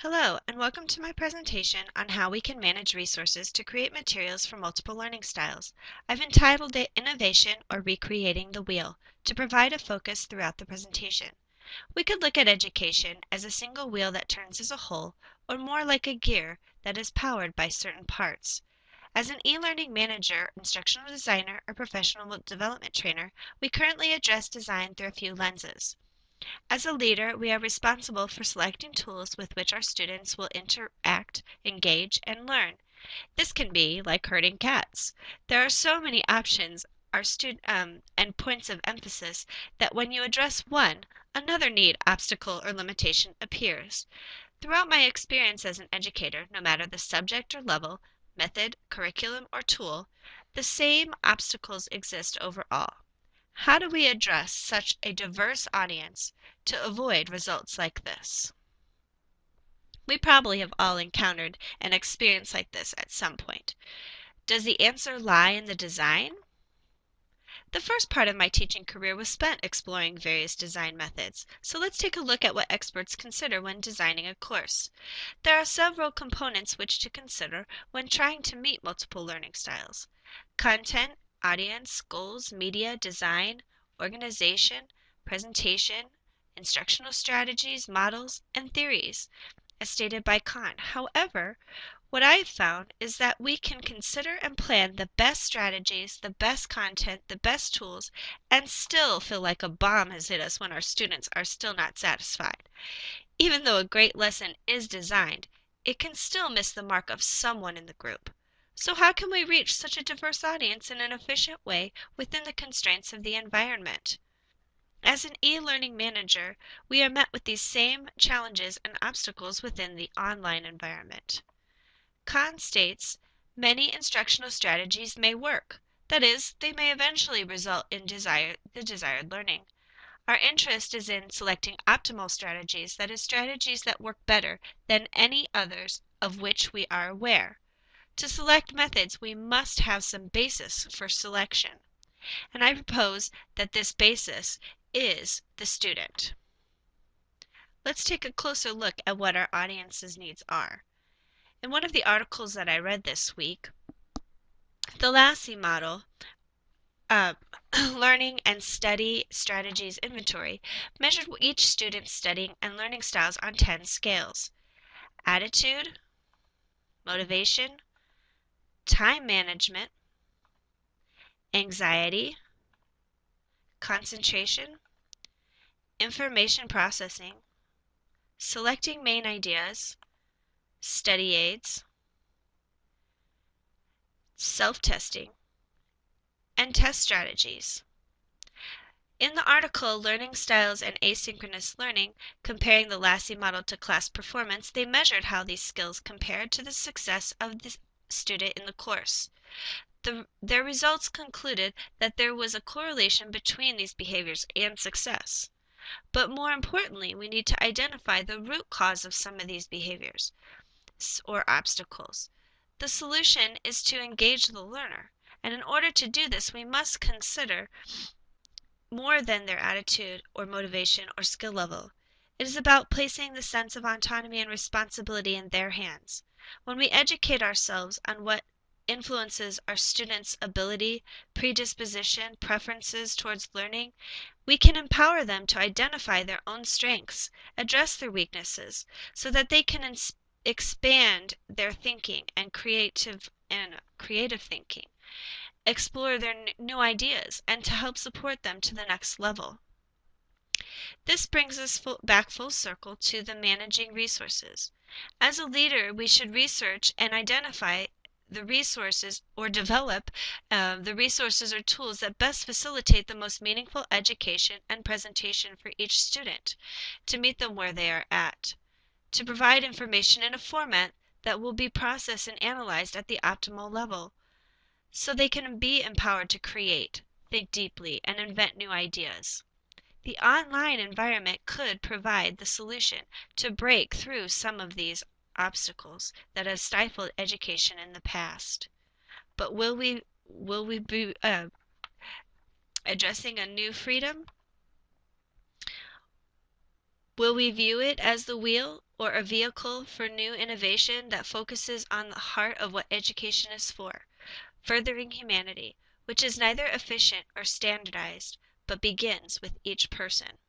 Hello, and welcome to my presentation on how we can manage resources to create materials for multiple learning styles. I've entitled it Innovation or Recreating the Wheel to provide a focus throughout the presentation. We could look at education as a single wheel that turns as a whole, or more like a gear that is powered by certain parts. As an e-learning manager, instructional designer, or professional development trainer, we currently address design through a few lenses. As a leader, we are responsible for selecting tools with which our students will interact, engage, and learn. This can be like herding cats. There are so many options and points of emphasis that when you address one, another need, obstacle, or limitation appears. Throughout my experience as an educator, no matter the subject or level, method, curriculum, or tool, the same obstacles exist overall. How do we address such a diverse audience to avoid results like this? We probably have all encountered an experience like this at some point. Does the answer lie in the design? The first part of my teaching career was spent exploring various design methods, so let's take a look at what experts consider when designing a course. There are several components which to consider when trying to meet multiple learning styles: content, audience, goals, media, design, organization, presentation, instructional strategies, models, and theories, as stated by Kahn. However, what I've found is that we can consider and plan the best strategies, the best content, the best tools, and still feel like a bomb has hit us when our students are still not satisfied. Even though a great lesson is designed, it can still miss the mark of someone in the group. So how can we reach such a diverse audience in an efficient way within the constraints of the environment? As an e-learning manager, we are met with these same challenges and obstacles within the online environment. Kahn states, many instructional strategies may work. That is, they may eventually result in the desired learning. Our interest is in selecting optimal strategies, that is, strategies that work better than any others of which we are aware. To select methods, we must have some basis for selection. And I propose that this basis is the student. Let's take a closer look at what our audience's needs are. In one of the articles that I read this week, the Lassie model, Learning and Study Strategies Inventory, measured each student's studying and learning styles on 10 scales: attitude, motivation, time management, anxiety, concentration, information processing, selecting main ideas, study aids, self-testing, and test strategies. In the article Learning Styles and Asynchronous Learning, comparing the Lassie model to class performance, they measured how these skills compared to the success of the student in the course. Their results concluded that there was a correlation between these behaviors and success. But more importantly, we need to identify the root cause of some of these behaviors or obstacles. The solution is to engage the learner, and in order to do this, we must consider more than their attitude or motivation or skill level. It is about placing the sense of autonomy and responsibility in their hands. When we educate ourselves on what influences our students' ability, predisposition, preferences towards learning, we can empower them to identify their own strengths, address their weaknesses, so that they can expand their thinking and creative thinking, explore their new ideas, and to help support them to the next level. This brings us back full circle to the managing resources. As a leader, we should research and identify the resources or develop the resources or tools that best facilitate the most meaningful education and presentation for each student to meet them where they are at, to provide information in a format that will be processed and analyzed at the optimal level, so they can be empowered to create, think deeply, and invent new ideas. The online environment could provide the solution to break through some of these obstacles that have stifled education in the past. But will we be addressing a new freedom? Will we view it as the wheel or a vehicle for new innovation that focuses on the heart of what education is for, furthering humanity, which is neither efficient or standardized, but begins with each person?